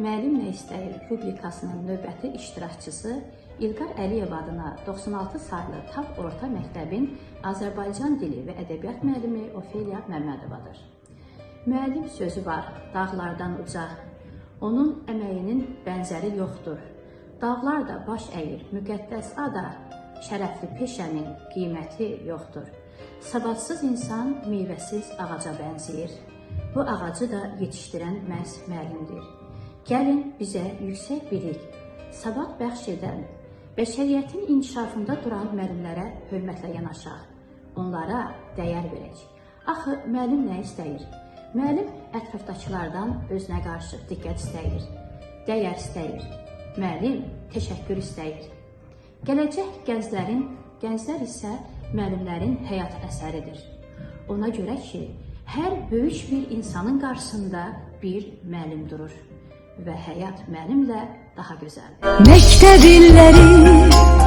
Müəllim nə istəyir rubrikasının növbəti iştirakçısı İlqar Əliyev adına 96 saylı Tap Orta Məktəbin Azərbaycan dili və ədəbiyyat müəllimi Ofeliya Məmmədovadır. Müəllim sözü var, dağlardan uca, onun əməyinin bənzəri yoxdur. Dağlar da baş əyir, müqəddəs ada, şərəfli peşənin qiyməti yoxdur. Savadsız insan meyvəsiz ağaca bənzəyir. Bu ağacı da yetişdirən məhz müəllimdir. Gəlin bizə yüksək bilik, savad bəxş edən, bəşəriyyətin inkişafında duran müəllimlərə hörmətlə yanaşaq, onlara dəyər verək. Axı müəllim nə istəyir? Müəllim ətrafdakılardan özünə qarşı diqqət istəyir, dəyər istəyir. Müəllim təşəkkür istəyir. Gələcək gənclər isə müəllimlərin həyat əsəridir. Ona görə ki, hər böyük bir insanın qarşısında bir müəllim durur və həyat müəllimlə daha gözəldir. Məktəb illəri